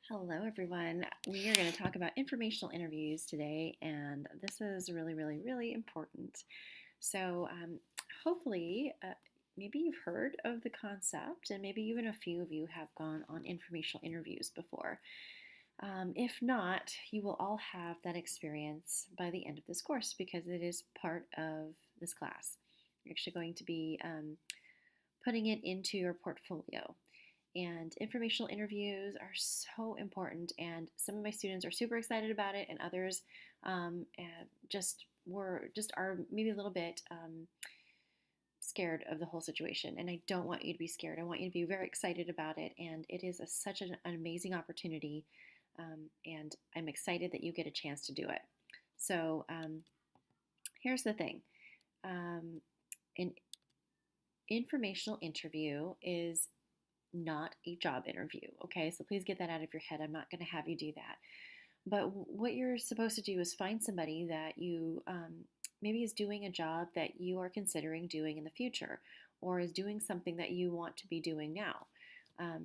Hello, everyone. We are going to talk about informational interviews today, and this is really, really, really important. So, hopefully, maybe you've heard of the concept, and maybe even a few of you have gone on informational interviews before. If not, you will all have that experience by the end of this course because it is part of this class. You're actually going to be putting it into your portfolio. And informational interviews are so important, and some of my students are super excited about it, and others just are maybe a little bit scared of the whole situation. And I don't want you to be scared. I want you to be very excited about it, and it is such an amazing opportunity, and I'm excited that you get a chance to do it. So here's the thing. An informational interview is not a job interview. Okay, so please get that out of your head. I'm not going to have you do that. But what you're supposed to do is find somebody that you maybe is doing a job that you are considering doing in the future, or is doing something that you want to be doing now.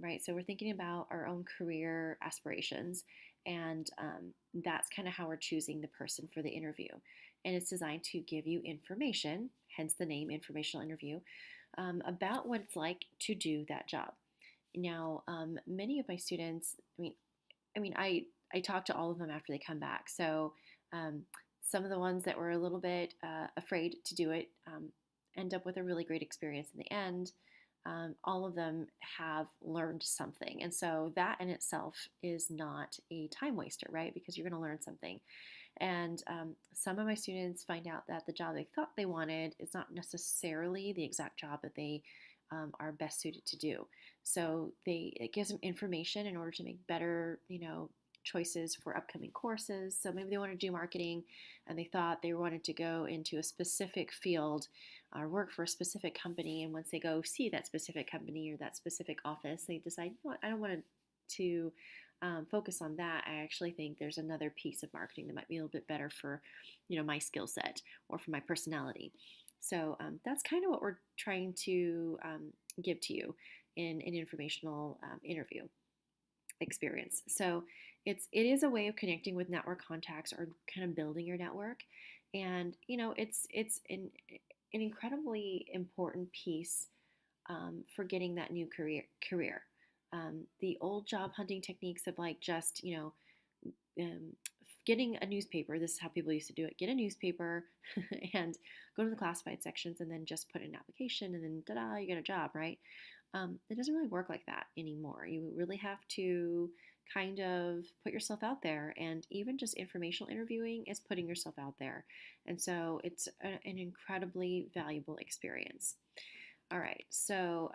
Right? So we're thinking about our own career aspirations, and that's kind of how we're choosing the person for the interview. And it's designed to give you information, hence the name informational interview, about what it's like to do that job. Now, many of my students, I talk to all of them after they come back. So some of the ones that were a little bit afraid to do it end up with a really great experience in the end. All of them have learned something. And so that in itself is not a time waster, right? Because you're going to learn something. And some of my students find out that the job they thought they wanted is not necessarily the exact job that they are best suited to do. So it gives them information in order to make better, choices for upcoming courses. So maybe they want to do marketing and they thought they wanted to go into a specific field or work for a specific company. And once they go see that specific company or that specific office, they decide, you know what, I don't want to focus on that. I actually think there's another piece of marketing that might be a little bit better for, my skill set or for my personality. So that's kind of what we're trying to give to you in an informational interview experience. So it is a way of connecting with network contacts or kind of building your network, and it's an incredibly important piece for getting that new career. The old job hunting techniques of like just um, getting a newspaper. This is how people used to do it. Get a newspaper and go to the classified sections and then just put in an application and then ta-da, you get a job, right? It doesn't really work like that anymore. You really have to kind of put yourself out there, and even just informational interviewing is putting yourself out there. And so it's an incredibly valuable experience. All right, so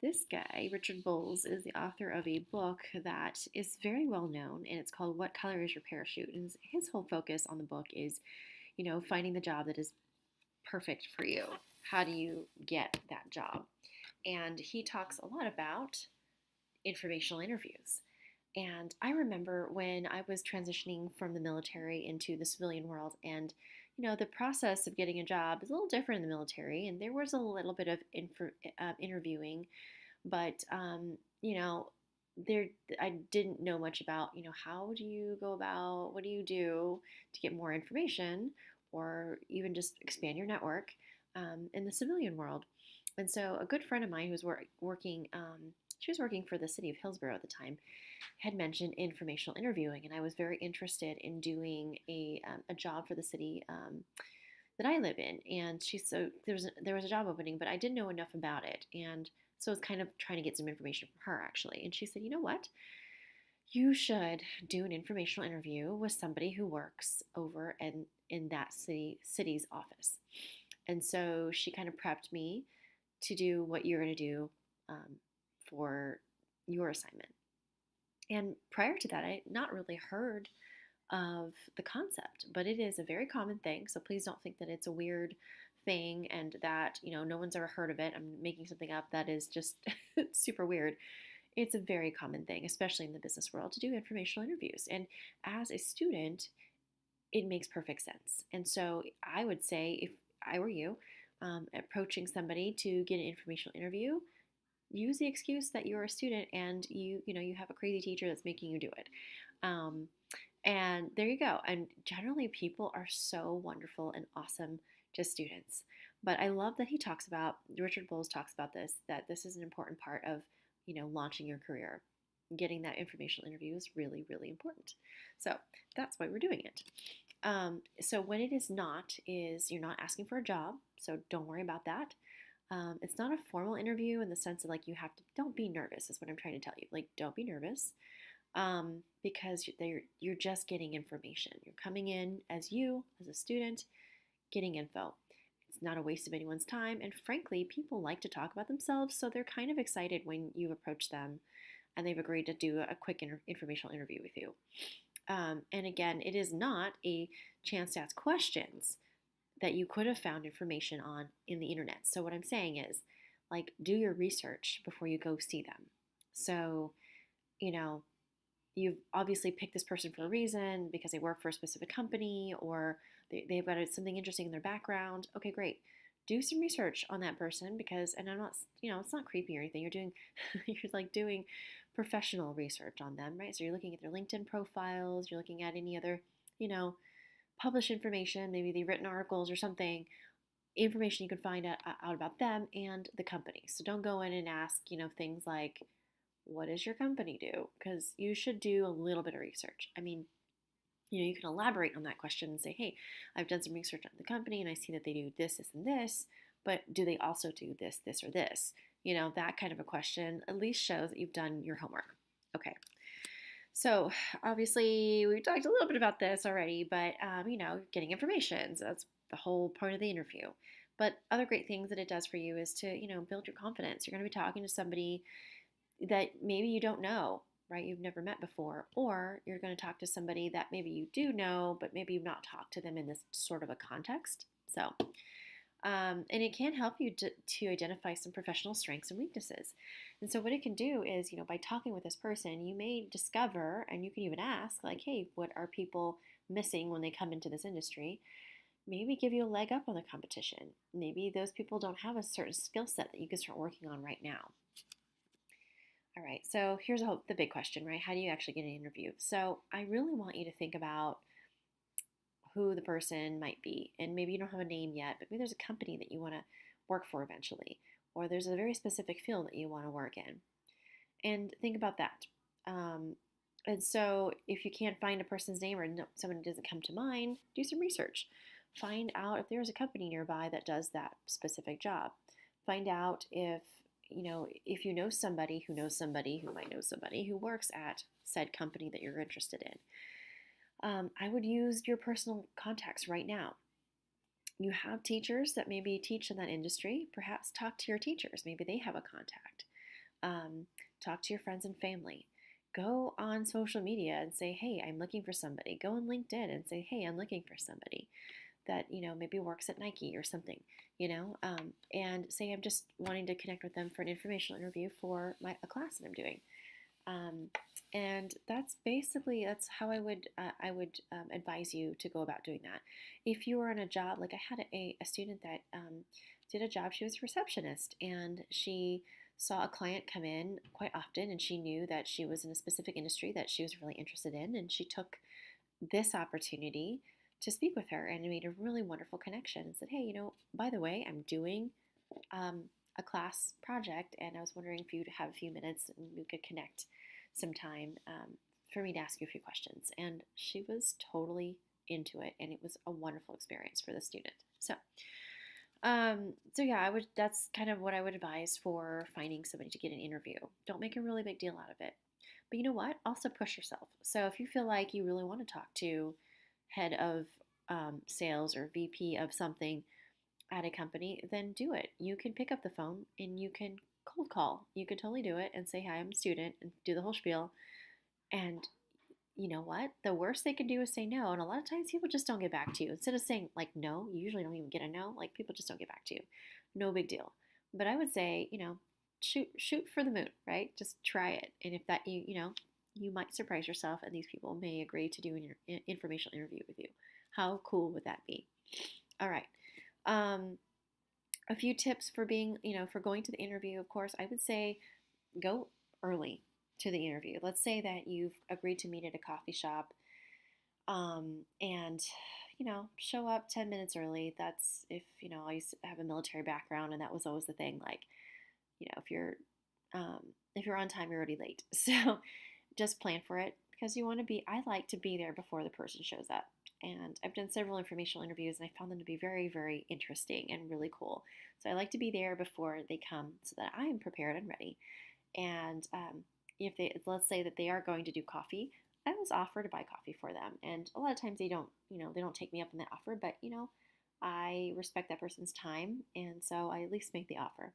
this guy, Richard Bowles, is the author of a book that is very well known, and it's called What Color is Your Parachute? And his whole focus on the book is, finding the job that is perfect for you. How do you get that job? And he talks a lot about informational interviews. And I remember when I was transitioning from the military into the civilian world, and the process of getting a job is a little different in the military, and there was a little bit of interviewing, but there I didn't know much about how do you go about, what do you do to get more information, or even just expand your network in the civilian world. And so a good friend of mine who was working, she was working for the city of Hillsborough at the time, had mentioned informational interviewing, and I was very interested in doing a job for the city that I live in. And there was a job opening, but I didn't know enough about it, and so I was kind of trying to get some information from her actually. And she said, you know what? You should do an informational interview with somebody who works over in that city's office. And so she kind of prepped me to do what you're going to do for your assignment. And prior to that, I had not really heard of the concept, but it is a very common thing. So please don't think that it's a weird thing and that, no one's ever heard of it. I'm making something up that is just super weird. It's a very common thing, especially in the business world, to do informational interviews. And as a student, it makes perfect sense. And so I would say, if I were you, approaching somebody to get an informational interview, use the excuse that you're a student and you have a crazy teacher that's making you do it. Um, and there you go. And generally, people are so wonderful and awesome to students. But I love that Richard Bowles talks about this, that this is an important part of, launching your career. Getting that informational interview is really, really important. So that's why we're doing it. So when it is not, is you're not asking for a job. So don't worry about that. It's not a formal interview in the sense of like you have to, don't be nervous, is what I'm trying to tell you. Like, don't be nervous because you're just getting information. You're coming in as a student, getting info. It's not a waste of anyone's time. And frankly, people like to talk about themselves, so they're kind of excited when you approach them and they've agreed to do a quick informational interview with you. And again, it is not a chance to ask questions that you could have found information on in the internet. So what I'm saying is, like, do your research before you go see them. So, you've obviously picked this person for a reason because they work for a specific company or they've got something interesting in their background. Okay, great. Do some research on that person because, and I'm not, it's not creepy or anything. You're doing, you're like doing professional research on them, right? So you're looking at their LinkedIn profiles, you're looking at any other, published information, maybe they've written articles or something, information you can find out about them and the company. So don't go in and ask, things like, what does your company do? Because you should do a little bit of research. I mean, you can elaborate on that question and say, hey, I've done some research on the company and I see that they do this, this, and this, but do they also do this, this, or this? That kind of a question at least shows that you've done your homework. Okay. So obviously we've talked a little bit about this already, but getting information. So that's the whole point of the interview. But other great things that it does for you is to, build your confidence. You're going to be talking to somebody that maybe you don't know, right? You've never met before, or you're going to talk to somebody that maybe you do know, but maybe you've not talked to them in this sort of a context. So, and it can help you to identify some professional strengths and weaknesses. And so what it can do is, by talking with this person, you may discover, and you can even ask, like, hey, what are people missing when they come into this industry? Maybe give you a leg up on the competition. Maybe those people don't have a certain skill set that you can start working on right now. All right, so here's the big question, right? How do you actually get an interview? So I really want you to think about who the person might be. And maybe you don't have a name yet, but maybe there's a company that you want to work for eventually, or there's a very specific field that you want to work in. And think about that. And so if you can't find a person's name or someone doesn't come to mind, do some research. Find out if there's a company nearby that does that specific job. Find out if you know somebody who knows somebody who might know somebody who works at said company that you're interested in. I would use your personal contacts right now. You have teachers that maybe teach in that industry. Perhaps talk to your teachers. Maybe they have a contact. Talk to your friends and family. Go on social media and say, hey, I'm looking for somebody. Go on LinkedIn and say, hey, I'm looking for somebody that maybe works at Nike or something, and say I'm just wanting to connect with them for an informational interview for a class that I'm doing. And that's how I would advise you to go about doing that. If you are in a job, like I had a student that did a job, she was a receptionist, and she saw a client come in quite often, and she knew that she was in a specific industry that she was really interested in, and she took this opportunity to speak with her and made a really wonderful connection and said, hey, by the way, I'm doing a class project, and I was wondering if you'd have a few minutes and we could connect sometime for me to ask you a few questions. And she was totally into it, and it was a wonderful experience for the student. So yeah, that's kind of what I would advise for finding somebody to get an interview. Don't make a really big deal out of it. But you know what? Also push yourself. So if you feel like you really want to talk to head of sales or VP of something at a company, then do it. You can pick up the phone and you can cold call. You can totally do it and say, hi, I'm a student, and do the whole spiel. And you know what? The worst they can do is say no. And a lot of times people just don't get back to you. Instead of saying like no, you usually don't even get a no. Like, people just don't get back to you. No big deal. But I would say, shoot for the moon, right? Just try it. And if that, you might surprise yourself, and these people may agree to do an informational interview with you. How cool would that be? All right. A few tips for being, for going to the interview, of course, I would say go early to the interview. Let's say that you've agreed to meet at a coffee shop, and show up 10 minutes early. That's if I used to have a military background, and that was always the thing. Like, if um, you're on time, you're already late. So just plan for it because you want to be. I like to be there before the person shows up. And I've done several informational interviews, and I found them to be very, very interesting and really cool. So I like to be there before they come so that I am prepared and ready. And if they, let's say that they are going to do coffee, I was offered to buy coffee for them. And a lot of times they don't take me up on that offer, but I respect that person's time, and so I at least make the offer.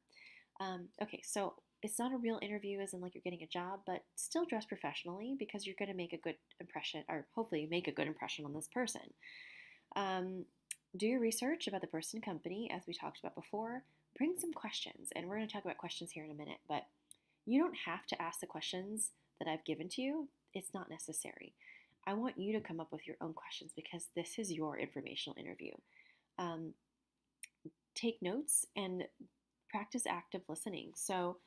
Okay, so it's not a real interview as in like you're getting a job, but still dress professionally because you're going to make a good impression, or hopefully make a good impression on this person. Um, do your research about the person and company, as we talked about before. Bring some questions, and we're going to talk about questions here in a minute, but you don't have to ask the questions that I've given to you. It's not necessary. I want you to come up with your own questions because this is your informational interview. Um, Take notes and practice active listening. So,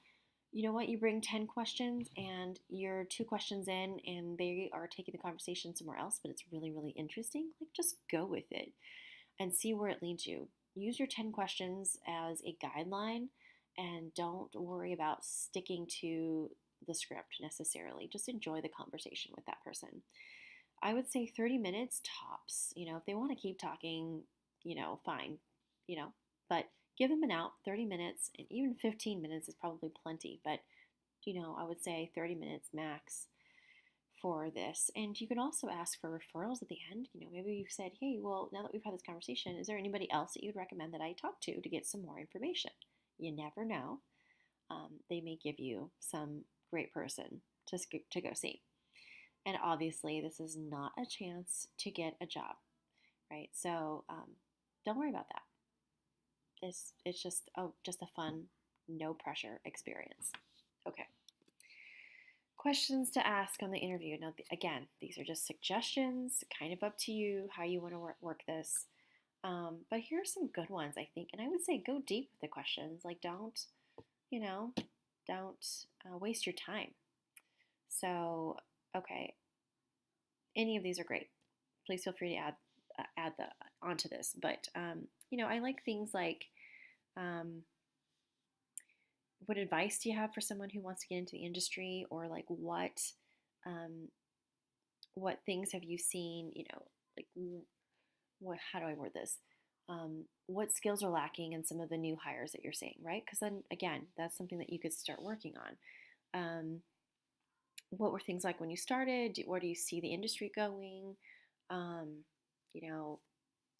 you know what? You bring 10 questions and you're 2 questions in and they are taking the conversation somewhere else, but it's really, really interesting. Like, just go with it and see where it leads you. Use your 10 questions as a guideline and don't worry about sticking to the script necessarily. Just enjoy the conversation with that person. I would say 30 minutes tops. If they want to keep talking, fine, but give them an out, 30 minutes, and even 15 minutes is probably plenty, but I would say 30 minutes max for this. And you can also ask for referrals at the end. Maybe you've said, hey, well, now that we've had this conversation, is there anybody else that you'd recommend that I talk to get some more information? You never know. They may give you some great person to go see. And obviously, this is not a chance to get a job, right? So don't worry about that. It's just a fun, no pressure experience. Okay. Questions to ask on the interview. Now, again, these are just suggestions, kind of up to you how you want to work this. But here are some good ones, I think. And I would say go deep with the questions. Like, don't waste your time. So, okay, any of these are great. Please feel free to add onto this. But I like things like, what advice do you have for someone who wants to get into the industry, or like what things have you seen? Like what? How do I word this? What skills are lacking in some of the new hires that you're seeing, right? Because then again, that's something that you could start working on. What were things like when you started? Where do you see the industry going? Um,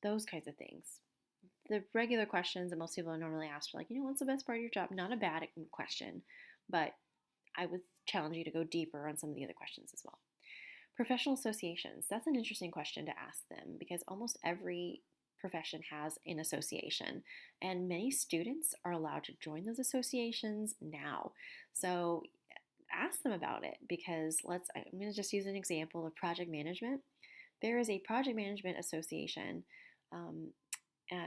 those kinds of things. The regular questions that most people normally ask are like, what's the best part of your job? Not a bad question, but I would challenge you to go deeper on some of the other questions as well. Professional associations. That's an interesting question to ask them because almost every profession has an association, and many students are allowed to join those associations now. So ask them about it because I'm going to just use an example of project management. There is a project management association.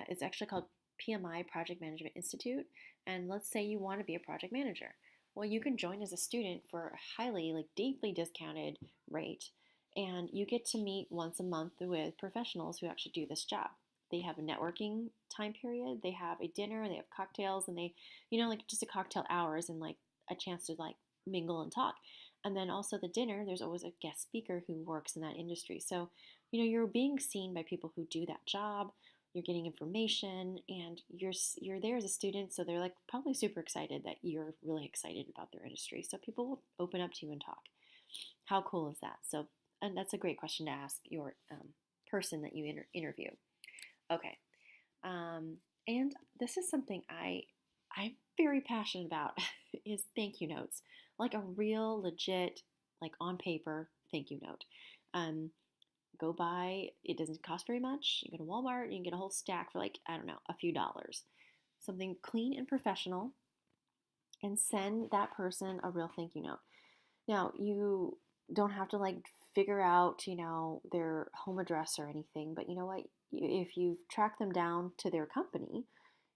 It's actually called PMI, Project Management Institute. And let's say you want to be a project manager. Well, you can join as a student for a highly, deeply discounted rate. And you get to meet once a month with professionals who actually do this job. They have a networking time period. They have a dinner. They have cocktails, and they, just a cocktail hours and a chance to mingle and talk. And then also the dinner, there's always a guest speaker who works in that industry. So, you're being seen by people who do that job. You're getting information, and you're there as a student, so they're probably super excited that you're really excited about their industry. So people will open up to you and talk. How cool is that? So, and that's a great question to ask your person that you interview. Okay, and this is something I'm very passionate about is thank you notes, like a real legit on paper thank you note. Go buy, it doesn't cost very much. You go to Walmart, you can get a whole stack for I don't know, a few dollars. Something clean and professional, and send that person a real thank you note. Now, you don't have to figure out, their home address or anything, but you know what? If you've tracked them down to their company,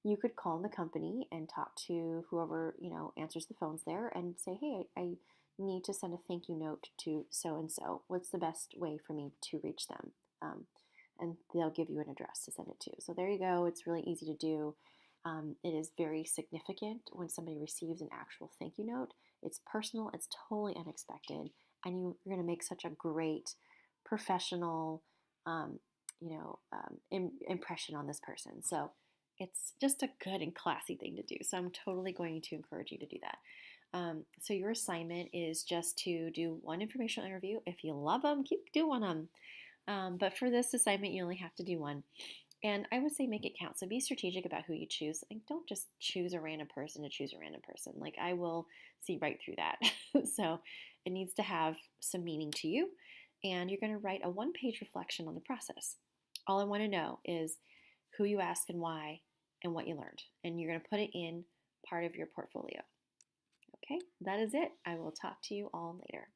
You could call the company and talk to whoever, answers the phones there and say, hey, I need to send a thank you note to so and so. What's the best way for me to reach them? And they'll give you an address to send it to. So there you go. It's really easy to do. It is very significant when somebody receives an actual thank you note. It's personal, it's totally unexpected, and you're going to make such a great professional, impression on this person. So it's just a good and classy thing to do. So I'm totally going to encourage you to do that. So your assignment is just to do one informational interview. If you love them, keep doing them. But for this assignment, you only have to do one. And I would say make it count. So be strategic about who you choose. Like, don't just choose a random person to choose a random person. Like, I will see right through that. So it needs to have some meaning to you. And you're going to write a one-page reflection on the process. All I want to know is who you asked and why and what you learned. And you're going to put it in part of your portfolio. Okay, that is it. I will talk to you all later.